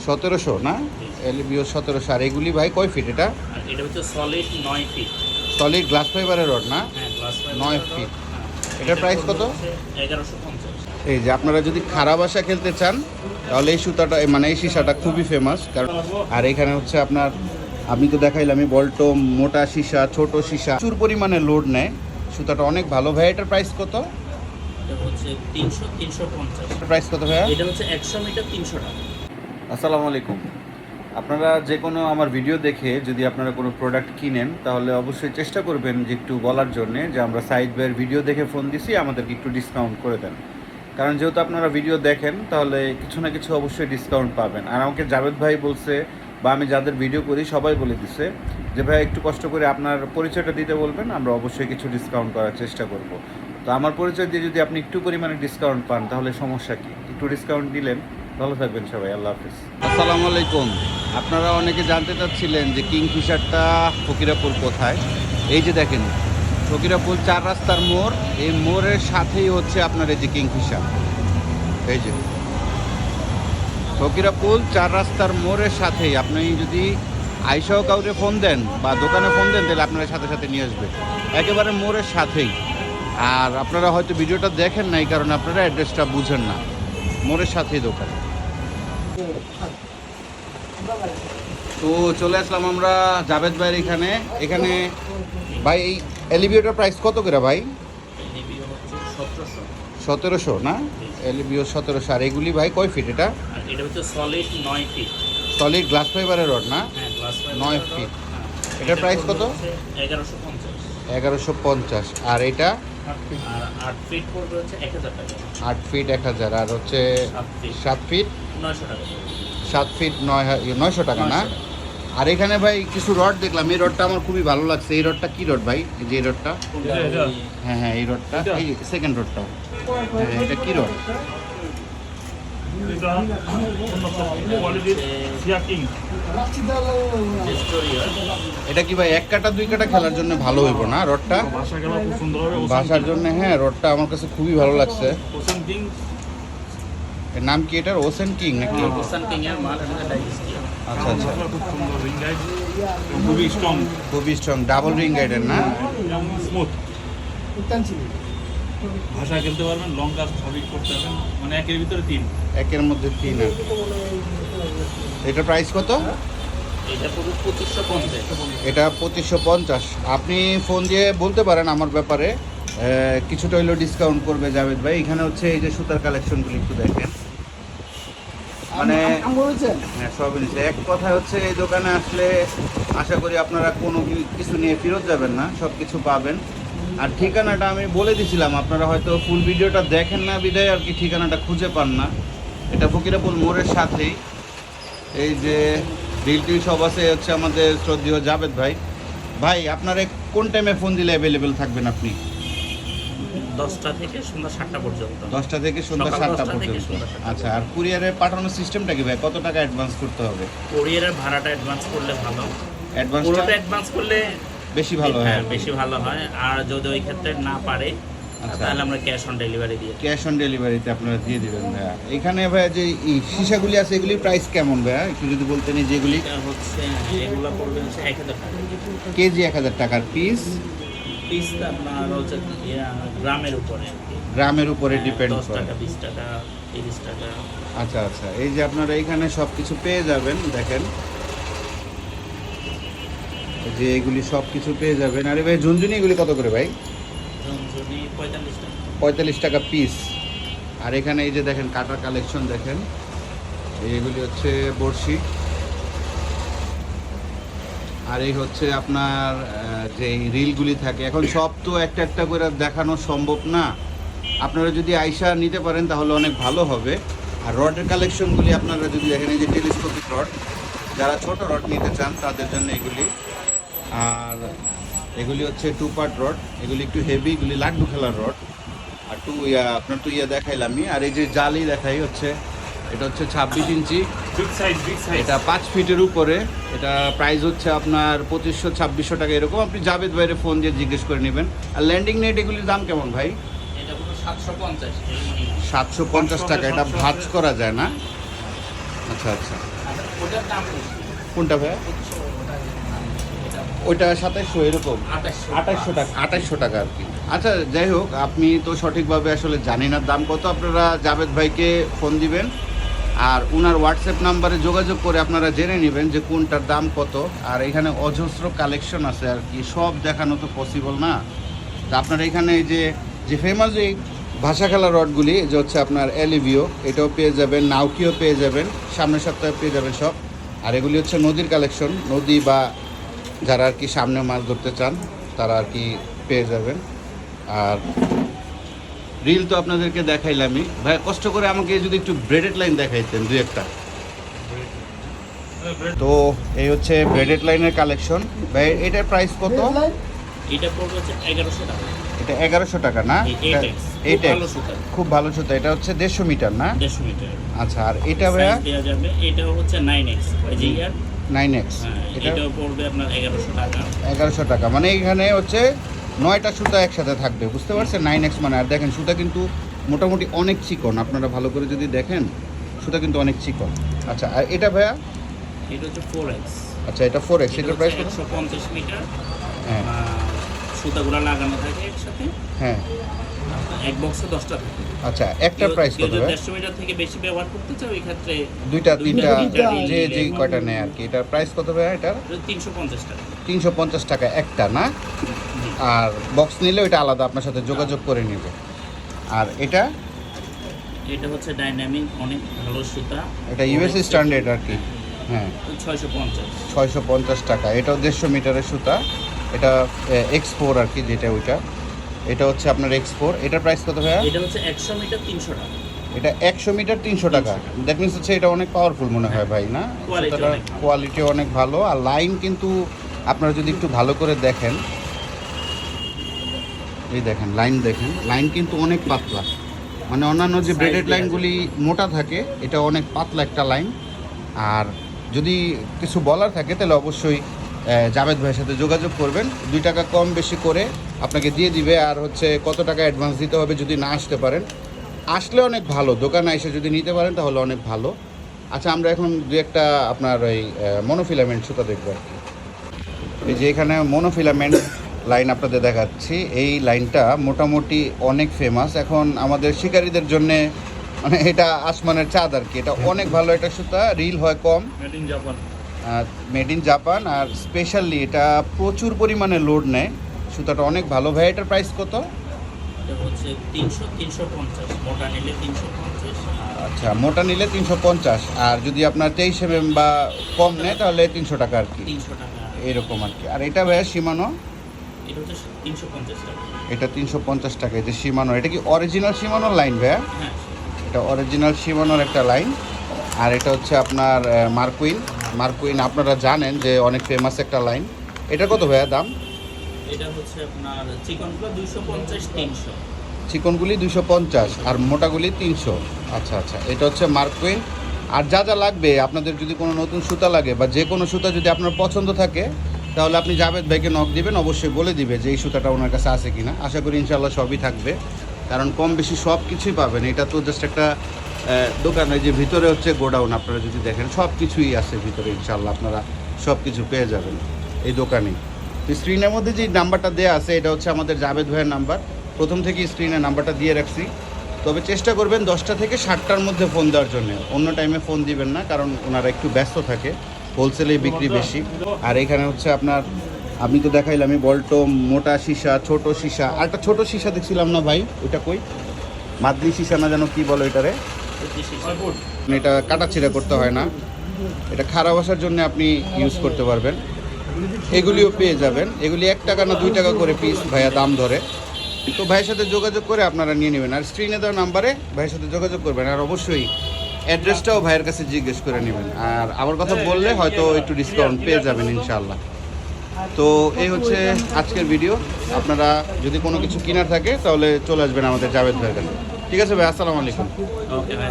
1700 না? এলবিও 1700। আর এগুলি ভাই কয় ফিট এটা? এটা হচ্ছে সলিড 9 ফিট। সলিড গ্লাস ফাইবারের রড না? হ্যাঁ, গ্লাস 9 ফিট। এটার প্রাইস কত? 1150। এই যে আপনারা যদি খারাপ বাসা খেলতে চান তাহলে এই সুতাটা মানে এই সীসাটা খুবই ফেমাস। কারণ আর এখানে হচ্ছে আপনার আমি তো দেখাইলাম আমি বল্টো মোটা সীসা ছোট সীসা প্রচুর পরিমাণে লোড নেয়। সুতাটা অনেক ভালো। ভাই এটার প্রাইস কত? এটা হচ্ছে 350। প্রাইস কত ভাইয়া? এটা হচ্ছে 100 মিটার 300 টাকা। আসসালামু আলাইকুম। আপনারা যে কোনো আমার ভিডিও দেখে যদি আপনারা কোনো প্রোডাক্ট কিনেন তাহলে অবশ্যই চেষ্টা করবেন যে একটু বলার জন্যে যে আমরা সাইড বাইয়ের ভিডিও দেখে ফোন দিছি, আমাদেরকে একটু ডিসকাউন্ট করে দেন। কারণ যেহেতু আপনারা ভিডিও দেখেন তাহলে কিছু না কিছু অবশ্যই ডিসকাউন্ট পাবেন। আর আমাকে জাভেদ ভাই বলছে বা আমি যাদের ভিডিও করি সবাই বলে দিছে যে ভাই একটু কষ্ট করে আপনার পরিচয়টা দিতে বলবেন, আমরা অবশ্যই কিছু ডিসকাউন্ট করার চেষ্টা করব। তো আমার পরিচয় দিয়ে যদি আপনি একটু পরিমাণে ডিসকাউন্ট পান তাহলে সমস্যা কি? একটু ডিসকাউন্ট দিলেন। ভালো থাকবেন সবাই, আল্লাহ হাফিজ। আসসালামু আলাইকুম। আপনারা অনেকে জানতে চাচ্ছিলেন যে কিংফিশারটা ফকিরাপুর কোথায়। এই যে দেখেন ফকিরাপুর 4 রাস্তার মোড়, এই মোড়ের সাথেই হচ্ছে আপনার এই যে কিংফিশার। এই যে ফকিরাপুর 4 রাস্তার মোড়ের সাথেই আপনি যদি আইসাও কাউকে ফোন দেন বা দোকানে ফোন দেন তাহলে আপনারা সাথে সাথে নিয়ে আসবে, একেবারে মোড়ের সাথেই। আর আপনারা হয়তো ভিডিওটা দেখেন না এই কারণে আপনারা অ্যাড্রেসটা বুঝেন না। মোড়ের সাথেই দোকান। তো চলে আসলাম আমরা জাভেদ ভাইয়ের এখানে। এখানে ভাই এই এলিভিওটার প্রাইস কত করে ভাই? এলবিও হচ্ছে 1700। 1700 না? এলিভিও 1700। আর এগুলি ভাই কয় ফিট এটা? আর এটা হচ্ছে সলিড 9 ফিট। সলিড গ্লাস ফাইবারের রড না? হ্যাঁ, গ্লাস 9 ফিট। এটার প্রাইস কত? 1150। 1150। আর এটা? আর 8 ফিট পড়বে হচ্ছে 1000 টাকা। 8 ফিট 1000। আর হচ্ছে 7 7 ফিট ফিট 900 টাকা। 7 ফিট 900 টাকা না? আর এখানে ভাই কিছু রড দেখলাম, এই রডটা আমার খুবই ভালো লাগছে। এই রডটা কি রড ভাই? এই যে এই রডটা? হ্যাঁ হ্যাঁ, এই রডটা, এই সেকেন্ড রডটা। হ্যাঁ, এটা কি রড? এটা কি ভাই 1 কাটা 2 কাটা খেলার জন্য ভালো হইব না রডটা? বাসার জন্য হ্যাঁ, রডটা আমার কাছে খুবই ভালো লাগছে। এর নাম কি এটার? ওসেন কিং নাকি? ওসান কিং এর মাল এটা ডাইজেস্টিভ। আচ্ছা আচ্ছা, খুব সুন্দর রিং গাইড, খুবই স্ট্রং, খুবই স্ট্রং, ডাবল রিং গাইডের না? স্মুথ। ভাষা খেলতে পারবেন, লং কাজ সবই করতে পারবেন, মানে একের ভিতরে 3। একের মধ্যে 3। আর এটার প্রাইস কত? এটা পুরো 2550। এটা 2550। আপনি ফোন দিয়ে বলতে পারেন আমার ব্যাপারে, কিছুটা হইলেও ডিসকাউন্ট করবে জাভেদ ভাই। এখানে হচ্ছে এই যে সুতার কালেকশনগুলো একটু দেখেন, মানে হ্যাঁ সবই নিচ্ছে। এক কথা হচ্ছে এই দোকানে আসলে আশা করি আপনারা কোনো কিছু নিয়ে ফেরত যাবেন না, সব কিছু পাবেন। আর ঠিকানাটা আমি বলে দিছিলাম, আপনারা হয়তো ফুল ভিডিওটা দেখেন না বিদায় আর কি ঠিকানাটা খুঁজে পান না। এটা ফকিরাপুর মোড়ের সাথেই। এই যে রিলটিল সব আছে হচ্ছে আমাদের শ্রদ্ধেয় জাভেদ ভাই। ভাই আপনারা কোন টাইমে ফোন দিলে অ্যাভেলেবেল থাকবেন আপনি? 10টা থেকে সন্ধ্যা 7টা পর্যন্ত। 10টা থেকে সন্ধ্যা সকাল 7টা 10টা থেকে পর্যন্ত। সন্ধ্যা 7টা। আচ্ছা, আর কুরিয়ারে পাঠানোর সিস্টেমটা কি ভাই? কত টাকা অ্যাডভান্স করতে হবে? কোরিয়ারের ভাড়াটা অ্যাডভান্স করলে ভালো। অ্যাডভান্সটা পুরোটা অ্যাডভান্স করলে বেশি ভালো হয়। হ্যাঁ, বেশি ভালো হয়। আর যদি ওই ক্ষেত্রে না পারে আচ্ছা, তাহলে আমরা ক্যাশ অন ডেলিভারি দিয়ে দিই। ক্যাশ অন ডেলিভারিতে আপনারা দিয়ে দিবেন ভাইয়া। এখানে ভাইয়া যে এই সীসাগুলি আছে এগুলির প্রাইস কেমন ভাইয়া? একটু যদি বলতেন। এই যেগুলি এটা হচ্ছে এগুলো পড়বে হচ্ছে 1000 টাকা কেজি, 1000 টাকার পিস। পিস। আপনার হচ্ছে গ্রামের উপরে, গ্রামের উপরে ডিপেন্ড 10 করে। টাকা 20 টাকা 30 টাকা। আচ্ছা আচ্ছা, এই যে আপনারা এইখানে সব কিছু পেয়ে যাবেন দেখেন, এই যে এগুলি সব কিছু পেয়ে যাবেন। আরে ভাই ঝুনঝুনি এগুলি কত করে ভাই? যদি 45 টাকা। 45 টাকা পিস। আর এখানে এই যে দেখেন কাটার কালেকশন দেখেন, এইগুলি হচ্ছে বড়শি। আর এই হচ্ছে আপনার যে রিলগুলি থাকে, এখন সব তো একটা একটা করে দেখানো সম্ভব না। আপনারা যদি আইসা নিতে পারেন তাহলে অনেক ভালো হবে। আর রডের কালেকশনগুলি আপনারা যদি দেখেন, এই যে টেলিস্কোপিক রড, যারা ছোট রড নিতে চান তাদের জন্য এগুলি। আর এগুলি হচ্ছে 2 পার্ট রড, এগুলি একটু হেভি, এগুলি লাড্ডু খেলার রড। আর আপনার তো দেখাইলামই। আর এই যে জালি দেখাই হচ্ছে, এটা হচ্ছে 26 ইঞ্চি, বিগ সাইজ, বিগ সাইজ। এটা 5 ফিটের উপরে। এটা প্রাইস হচ্ছে আপনার 2500-2600 টাকা এরকম। আপনি জাভেদ ভাইয়ের ফোন দিয়ে জিজ্ঞেস করে নেবেন। আর ল্যান্ডিং নেট এগুলির দাম কেমন ভাই? এটা পুরো 750। 750 টাকা। এটা ভাঁজ করা যায় না? আচ্ছা আচ্ছা, ওটার দাম বেশি। কোনটা ভাইয়া? ওইটা 2700 এরকম 2800 টাকা, 2800 টাকা আর কি। আচ্ছা যাই হোক, আপনি তো সঠিকভাবে আসলে জানি না দাম কত। আপনারা জাভেদ ভাইকে ফোন দিবেন আর ওনার হোয়াটসঅ্যাপ নাম্বারে যোগাযোগ করে আপনারা জেনে নেবেন যে কোনটার দাম কত। আর এখানে অজস্র কালেকশন আছে আর কি, সব দেখানো তো পসিবল না। তা আপনারা এখানে এই যে ফেমাস এই ভাষা খেলা রডগুলি, যে হচ্ছে আপনার এলিভিও, এটাও পেয়ে যাবেন, নাউকিও পেয়ে যাবেন, সামনের সপ্তাহে পেয়ে যাবেন সব। আর এগুলি হচ্ছে নদীর কালেকশন, নদী বা যারা আর কি সামনে মাছ ধরতে চান তারা আর কি পেয়ে যাবেন। আর রিল তো আপনাদেরকে দেখাইলামই। ভাই কষ্ট করে আমাকে যদি একটু ব্রেডেড লাইন দেখাইতেন দুই একটা। তো এই হচ্ছে ব্রেডেড লাইনের কালেকশন। ভাই এটার প্রাইস কত? এটা পড়বে হচ্ছে 1100 টাকা। এটা 1100 টাকা না? এই ভালো সুতা, খুব ভালো সুতা। এটা হচ্ছে 150 মিটার না? 150 মিটার। আচ্ছা, আর এটা ভাইয়া? সাইজ দেওয়া যাবে। এটাও হচ্ছে 9x ওই যে ইয়ার 9x। এটাও পড়বে আপনার 1100 টাকা। 1100 টাকা মানে এখানে হচ্ছে 9টা সুতা একসাথে থাকবে, বুঝতে পারছেন? 9x মানে। আর দেখেন সুতা কিন্তু মোটামুটি অনেক চিকন, আপনারা ভালো করে যদি দেখেন সুতা কিন্তু অনেক চিকন। আচ্ছা, আর এটা ভাইয়া? এটা হচ্ছে 4x। আচ্ছা, এটা 4x। এটার প্রাইস কত? 150 মিটার। হ্যাঁ সুতাগুলো লাগানো থাকে একসাথে। হ্যাঁ। এক বক্সে 10টা থাকে। আচ্ছা, একটা প্রাইস কত ভাই? 150 মিটার থেকে বেশি ব্যবহার করতে চাও এই ক্ষেত্রে দুইটা তিনটা তিনটা যে কয়টা নেয় আর কি। এটার প্রাইস কত ভাই? এটার 350 টাকা। 350 টাকা একটা না? আর বক্স নিলে ওইটা আলাদা, আপনার সাথে যোগাযোগ করে নেবে। আর এটা? এটা হচ্ছে ডাইনামিক, অনেক ভালো সুতা। এটা ইউএস স্ট্যান্ডার্ড আর কি। হ্যাঁ, 650। 650 টাকা। এটাও 150 মিটারের সুতা। এটা X4 আর কি, যেটা ওইটা। এটা হচ্ছে আপনার X4। এটার প্রাইস কত ভাইয়া? এটা হচ্ছে 100 মিটার 300 টাকা। এটা 100 মিটার 300 টাকা। দ্যাট মিনস হচ্ছে এটা অনেক পাওয়ারফুল মনে হয় ভাই, না? সুতাটার কোয়ালিটি অনেক ভালো। আর লাইন কিন্তু আপনারা যদি একটু ভালো করে দেখেন, এই দেখেন লাইন, দেখেন লাইন কিন্তু অনেক পাতলা। মানে অন্যান্য যে ব্রেডেড লাইনগুলি মোটা থাকে, এটা অনেক পাতলা একটা লাইন। আর যদি কিছু বলার থাকে তাহলে অবশ্যই জাভেদ ভাইয়ের সাথে যোগাযোগ করবেন। 2 টাকা কম বেশি করে আপনাকে দিয়ে দিবে। আর হচ্ছে কত টাকা অ্যাডভান্স দিতে হবে যদি না আসতে পারেন। আসলে অনেক ভালো, দোকানে এসে যদি নিতে পারেন তাহলে অনেক ভালো। আচ্ছা, আমরা এখন দু একটা আপনার ওই মনোফিলামেন্ট সুতা দেখবো আর কি। এই যে এখানে মনোফিলামেন্ট লাইন আপনাদের দেখাচ্ছি। এই লাইনটা মোটামুটি অনেক ফেমাস এখন আমাদের শিকারীদের জন্যে, মানে এটা আসমানের চাঁদ আর কি। এটা অনেক ভালো একটা সুতা, রিল হয় কম, made in Japan. Made in Japan. আর স্পেশালি এটা প্রচুর পরিমাণে লোড নেয়, সুতাটা অনেক ভালো। ভাই এটার প্রাইস কত? এটা হচ্ছে 350। মোটা নিলে 350। আচ্ছা, মোটা নিলে 350, আর যদি আপনার 23 mm বা কম নেয় তাহলে 300 টাকা আর কি, 300 টাকা। এরকম আর কি। আর এটা ভাইয়া সীমানো? এটা হচ্ছে 350 টাকা। এটা 350 টাকা। এই যে সীমানো, এটা কি অরিজিনাল সীমানোর লাইন ভাইয়া? হ্যাঁ, এটা অরিজিনাল সীমানোর একটা লাইন। আর এটা হচ্ছে আপনার মার্কুইন। মার্কুইন আপনারা জানেন যে অনেক ফেমাস একটা লাইন। এটা কত ভাইয়া দাম? এটা হচ্ছে আপনার চিকনগুলো 250 300। চিকনগুলি 250 আর মোটাগুলি 300। আচ্ছা আচ্ছা, এটা হচ্ছে মার্কুইন। আর যা যা লাগবে, আপনাদের যদি কোনো নতুন সুতা লাগে বা যে কোনো সুতা যদি আপনার পছন্দ থাকে, তাহলে আপনি জাভেদ ভাইকে নক দিবেন, অবশ্যই বলে দিবে যে এই সুতাটা ওনার কাছে আছে কিনা। আশা করি ইনশাল্লাহ সবই থাকবে, কারণ কম বেশি সব কিছুই পাবেন। এটা তো জাস্ট একটা দোকান, এই যে ভিতরে হচ্ছে গোডাউন, আপনারা যদি দেখেন সব কিছুই আছে ভিতরে। ইনশাল্লাহ আপনারা সব কিছু পেয়ে যাবেন এই দোকানে। তো স্ক্রিনের মধ্যে যে নাম্বারটা দেওয়া আছে, এটা হচ্ছে আমাদের জাভেদ ভাইয়ের নাম্বার। প্রথম থেকে স্ক্রিনে নাম্বারটা দিয়ে রাখছি। তবে চেষ্টা করবেন 10টা থেকে 7টার মধ্যে ফোন দেওয়ার জন্য, অন্য টাইমে ফোন দিবেন না, কারণ ওনারা একটু ব্যস্ত থাকে, হোলসেলে বিক্রি বেশি। আর এখানে হচ্ছে আপনার, আমি তো দেখাইলাম আমি বল্টো, মোটা সীসা, ছোট সীসা। আর একটা ছোট সীসা দেখছিলাম না ভাই, ওইটা কই? মাদলি সীসা না, যেন কি বলো এটারে? এটা কাটাছিড়া করতে হয় না, এটা খারাপ আসার জন্য আপনি ইউজ করতে পারবেন। এগুলিও পেয়ে যাবেন। এগুলি 1 টাকা না 2 টাকা করে পিস ভাইয়া দাম ধরে। তো ভাইয়ের সাথে যোগাযোগ করে আপনারা নিয়ে নেবেন। আর স্ক্রিনে দেওয়া নাম্বারে ভাইয়ের সাথে যোগাযোগ করবেন। আর অবশ্যই অ্যাড্রেসটাও ভাইয়ের কাছে জিজ্ঞেস করে নেবেন। আর আমার কথা বললে হয়তো একটু ডিসকাউন্ট পেয়ে যাবেন ইনশাআল্লাহ। তো এই হচ্ছে আজকের ভিডিও। আপনারা যদি কোনো কিছু কেনার থাকে তাহলে চলে আসবেন আমাদের জাভেদ ভাইয়ের কাছে। ঠিক আছে ভাই, আসসালামু আলাইকুম। ওকে ভাই।